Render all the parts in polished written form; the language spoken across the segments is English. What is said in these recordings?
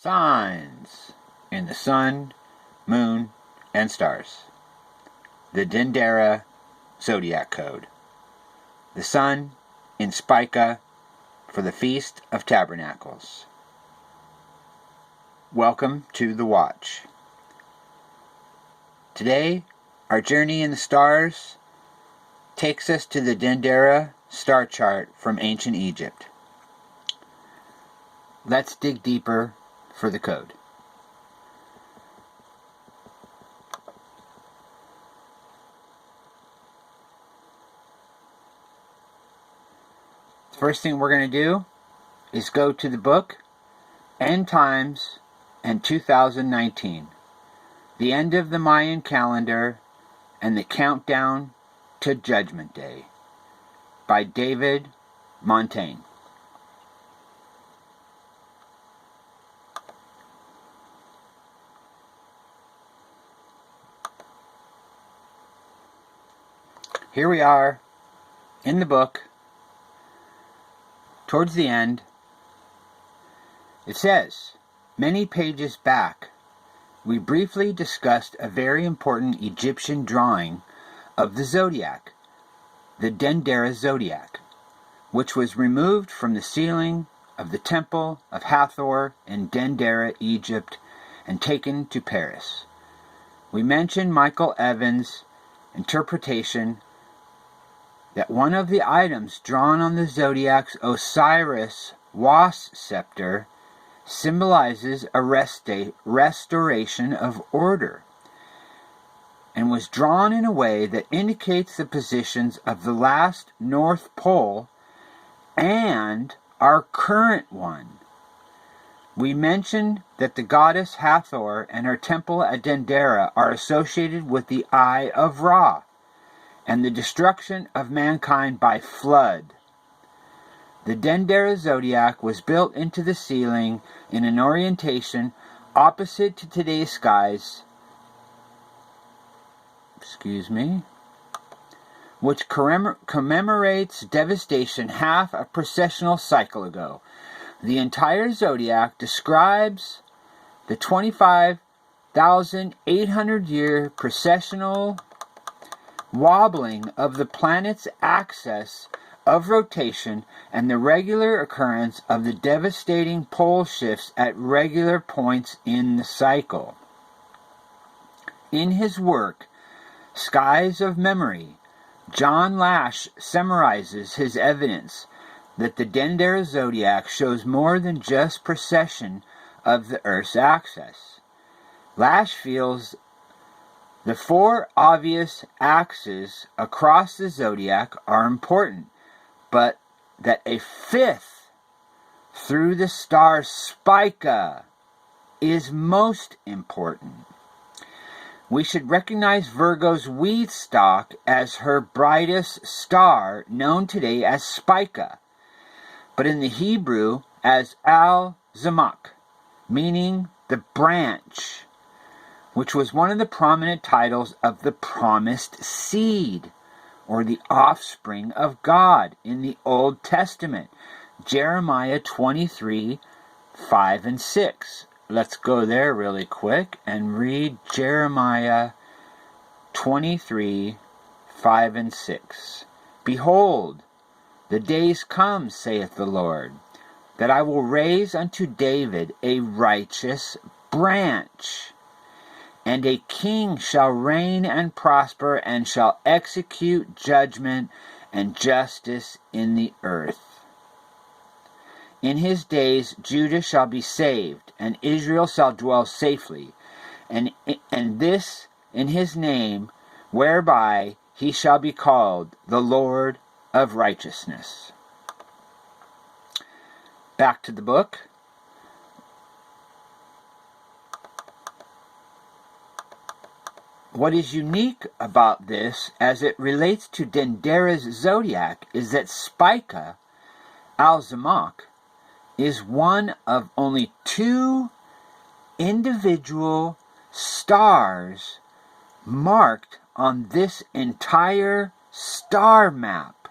Signs in the sun, moon, and stars. The Dendera Zodiac Code. The sun in Spica for the Feast of Tabernacles. Welcome to the Watch. Today, our journey in the stars takes us to the Dendera star chart from ancient Egypt. Let's dig deeper for the code. The first thing we're going to do is go to the book End Times and 2019, the end of the Mayan calendar and the countdown to Judgment Day by David Montaigne. Here we are in the book, towards the end. It says, many pages back, we briefly discussed a very important Egyptian drawing of the Zodiac, the Dendera Zodiac, which was removed from the ceiling of the temple of Hathor in Dendera, Egypt, and taken to Paris. We mentioned Michael Evans' interpretation that one of the items drawn on the Zodiac's Osiris was scepter symbolizes a restoration of order, and was drawn in a way that indicates the positions of the last North Pole and our current one. We mentioned that the goddess Hathor and her temple at Dendera are associated with the Eye of Ra and the destruction of mankind by flood. The Dendera Zodiac was built into the ceiling in an orientation opposite to today's skies, which commemorates devastation half a precessional cycle ago. The entire Zodiac describes the 25,800-year precessional wobbling of the planet's axis of rotation and the regular occurrence of the devastating pole shifts at regular points in the cycle. In his work, Skies of Memory, John Lash summarizes his evidence that the Dendera Zodiac shows more than just precession of the Earth's axis. Lash feels the four obvious axes across the Zodiac are important, but that a fifth through the star Spica is most important. We should recognize Virgo's wheat stalk as her brightest star, known today as Spica, but in the Hebrew as Al-Zamak, meaning the branch, which was one of the prominent titles of the promised seed, or the offspring of God in the Old Testament, Jeremiah 23, 5 and 6. Let's go there really quick and read Jeremiah 23, 5 and 6. Behold, the days come, saith the Lord, that I will raise unto David a righteous branch, and a king shall reign and prosper, and shall execute judgment and justice in the earth. In his days Judah shall be saved, and Israel shall dwell safely, and this in his name, whereby he shall be called the Lord of righteousness. Back to the book. What is unique about this as it relates to Dendera's Zodiac is that Spica, Al-Zamak, is one of only two individual stars marked on this entire star map,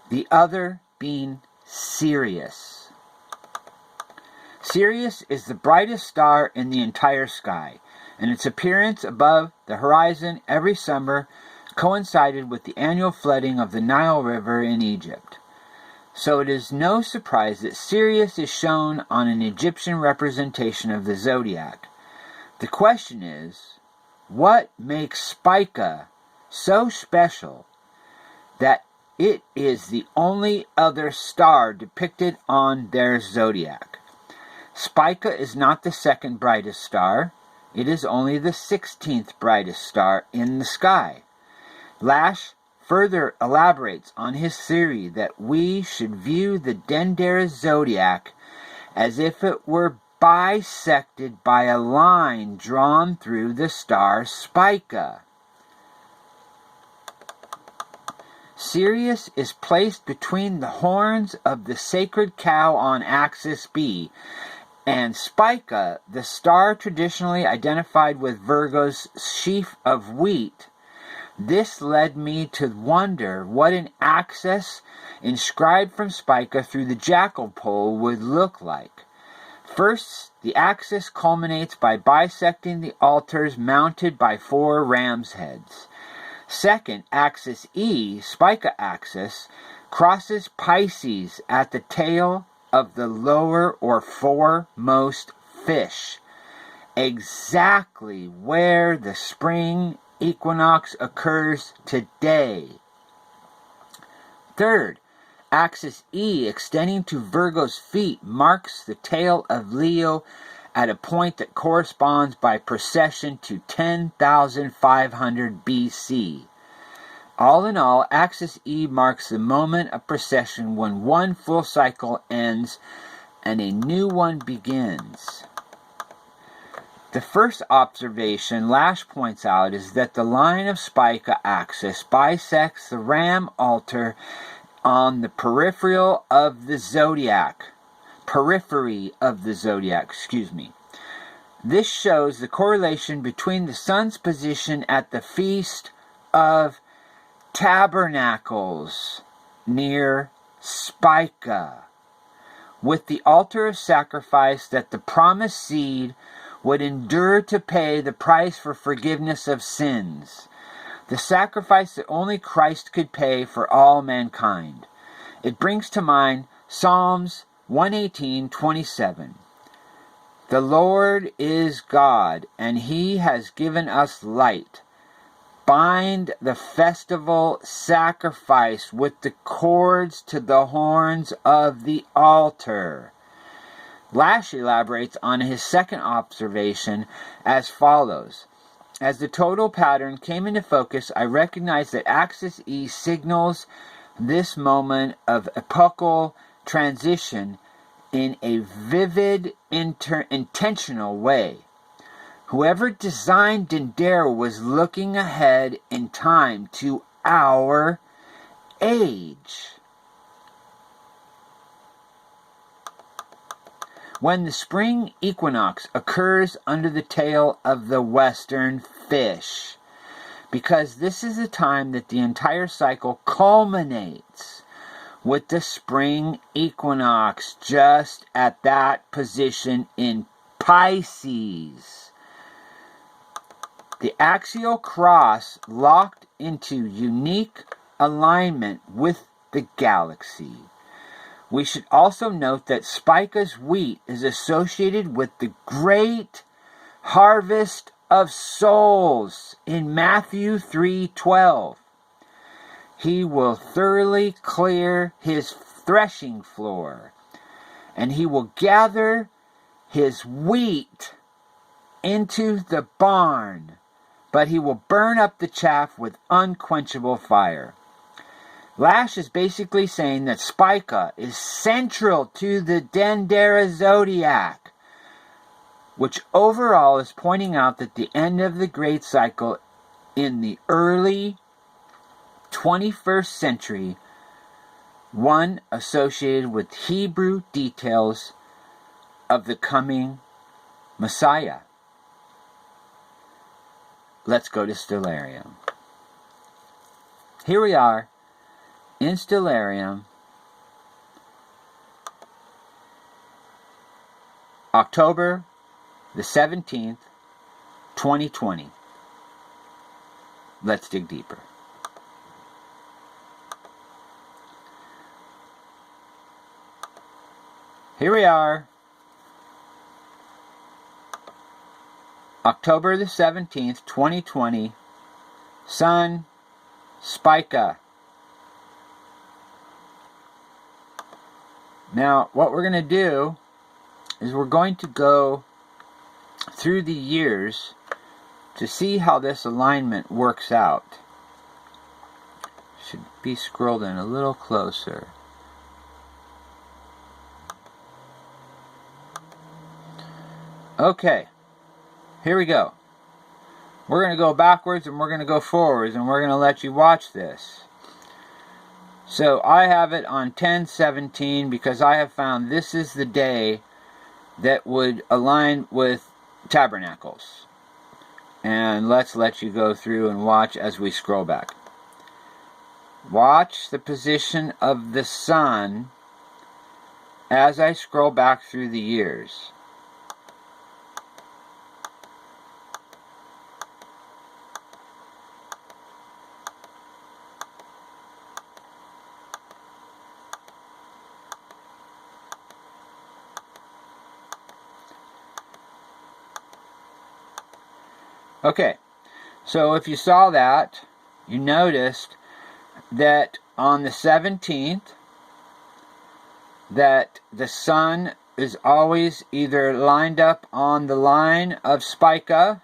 the other being Sirius. Sirius is the brightest star in the entire sky, and its appearance above the horizon every summer coincided with the annual flooding of the Nile River in Egypt. So it is no surprise that Sirius is shown on an Egyptian representation of the zodiac. The question is, what makes Spica so special that it is the only other star depicted on their zodiac? Spica is not the second brightest star. It is only the 16th brightest star in the sky. Lash further elaborates on his theory that we should view the Dendera zodiac as if it were bisected by a line drawn through the star Spica. Sirius is placed between the horns of the sacred cow on axis B, and Spica, the star traditionally identified with Virgo's sheaf of wheat. This led me to wonder what an axis inscribed from Spica through the jackal pole would look like. First, the axis culminates by bisecting the altars mounted by 4 ram's heads. Second, axis E, Spica axis, crosses Pisces at the tail of the lower or foremost fish, exactly where the spring equinox occurs today. Third, axis E extending to Virgo's feet marks the tail of Leo at a point that corresponds by precession to 10,500 BC. All in all, axis E marks the moment of precession when one full cycle ends and a new one begins. The first observation Lash points out is that the line of Spica axis bisects the ram altar on the periphery of the zodiac. This shows the correlation between the sun's position at the Feast of Tabernacles near Spica, with the altar of sacrifice that the promised seed would endure to pay the price for forgiveness of sins, the sacrifice that only Christ could pay for all mankind. It brings to mind Psalms 118:27. The Lord is God, and He has given us light. Bind the festival sacrifice with the cords to the horns of the altar. Lash elaborates on his second observation as follows. As the total pattern came into focus, I recognized that axis E signals this moment of epochal transition in a vivid, intentional way. Whoever designed Dendera was looking ahead in time to our age. When the spring equinox occurs under the tail of the western fish, because this is the time that the entire cycle culminates with the spring equinox just at that position in Pisces. The axial cross locked into unique alignment with the galaxy. We should also note that Spica's wheat is associated with the great harvest of souls in Matthew 3:12. He will thoroughly clear his threshing floor, and he will gather his wheat into the barn, but he will burn up the chaff with unquenchable fire. Lash is basically saying that Spica is central to the Dendera zodiac, which overall is pointing out that the end of the great cycle in the early 21st century, one associated with Hebrew details of the coming Messiah. Let's go to Stellarium. Here we are in Stellarium. October the 17th, 2020. Let's dig deeper. Here we are, October the 17th, 2020, Sun, Spica. Now, what we're going to do is we're going to go through the years to see how this alignment works out. Should be scrolled in a little closer. Okay, here we go. We're going to go backwards and we're going to go forwards, and we're going to let you watch this. So I have it on 10/17 because I have found this is the day that would align with tabernacles. And let's let you go through and watch as we scroll back. Watch the position of the sun as I scroll back through the years. Okay, so if you saw that, you noticed that on the 17th, that the sun is always either lined up on the line of Spica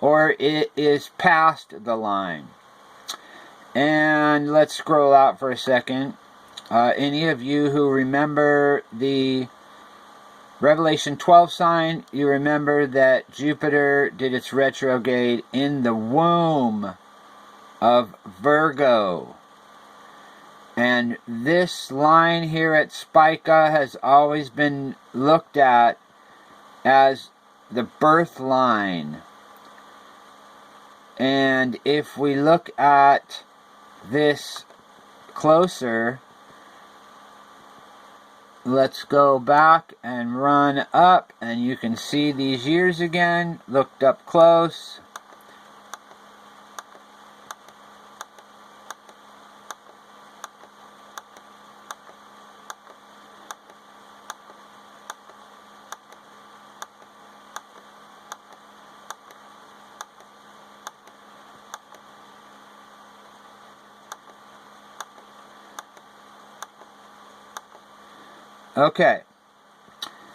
or it is past the line. And let's scroll out for a second. Any of you who remember the Revelation 12 sign, you remember that Jupiter did its retrograde in the womb of Virgo. And this line here at Spica has always been looked at as the birth line. And if we look at this closer, let's go back and run up, and you can see these years again, looked up close. Okay,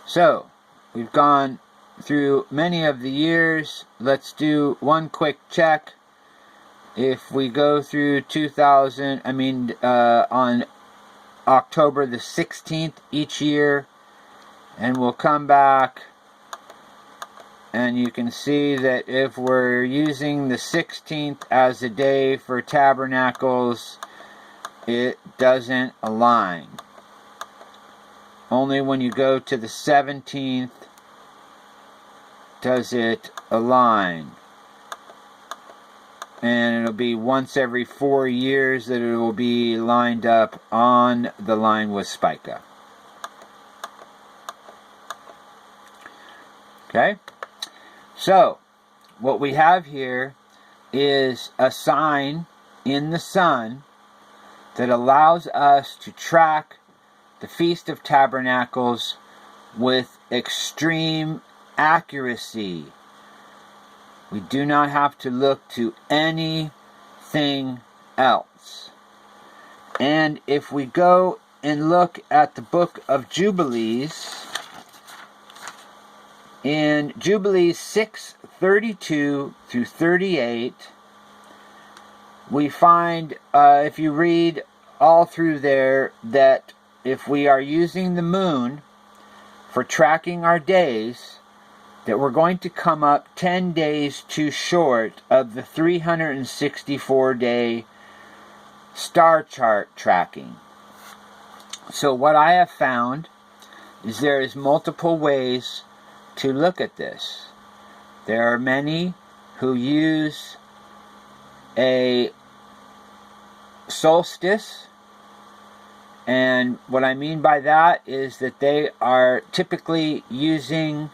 so we've gone through many of the years. Let's do one quick check. If we go through on October the 16th each year, and we'll come back, and you can see that if we're using the 16th as a day for tabernacles, it doesn't align. Only when you go to the 17th does it align. And it'll be once every 4 years that it will be lined up on the line with Spica. Okay? So, what we have here is a sign in the sun that allows us to track the Feast of Tabernacles with extreme accuracy. We do not have to look to anything else. And if we go and look at the book of Jubilees, in Jubilees 6:32 through 38, we find, if you read all through there, that if we are using the moon for tracking our days, that we're going to come up 10 days too short of the 364-day star chart tracking. So what I have found is there is multiple ways to look at this. There are many who use a solstice And what I mean by that is that they are typically using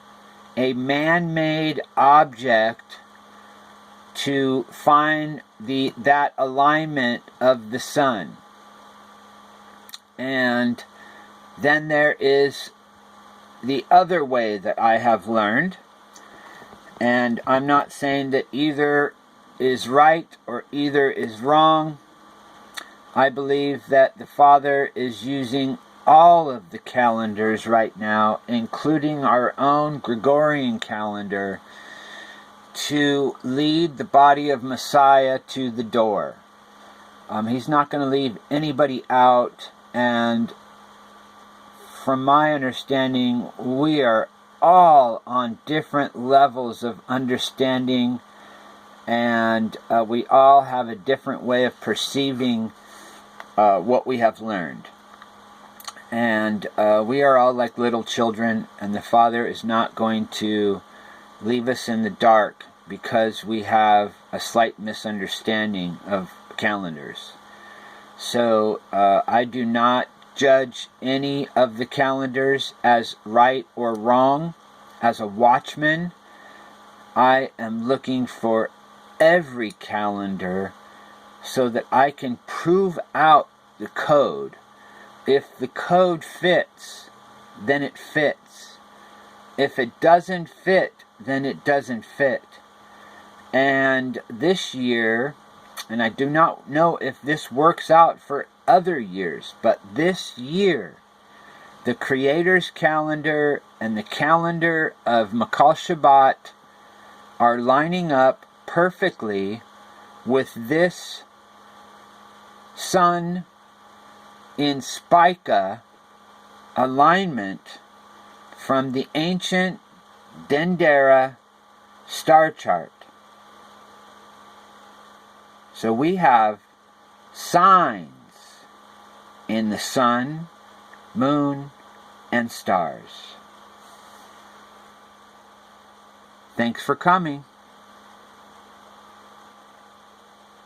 a man-made object to find that alignment of the sun. And then there is the other way that I have learned, and I'm not saying that either is right or either is wrong. I believe that the Father is using all of the calendars right now, including our own Gregorian calendar, to lead the body of Messiah to the door. He's not going to leave anybody out, and from my understanding, we are all on different levels of understanding, and we all have a different way of perceiving what we have learned. And we are all like little children, and the Father is not going to leave us in the dark because we have a slight misunderstanding of calendars. So I do not judge any of the calendars as right or wrong. As a watchman, I am looking for every calendar so that I can prove out the code. If the code fits, then it fits. If it doesn't fit, then it doesn't fit. And this year, and I do not know if this works out for other years, but this year, the Creator's calendar and the calendar of Makal Shabbat are lining up perfectly with this sun in Spica alignment from the ancient Dendera star chart. So we have signs in the sun, moon, and stars. Thanks for coming.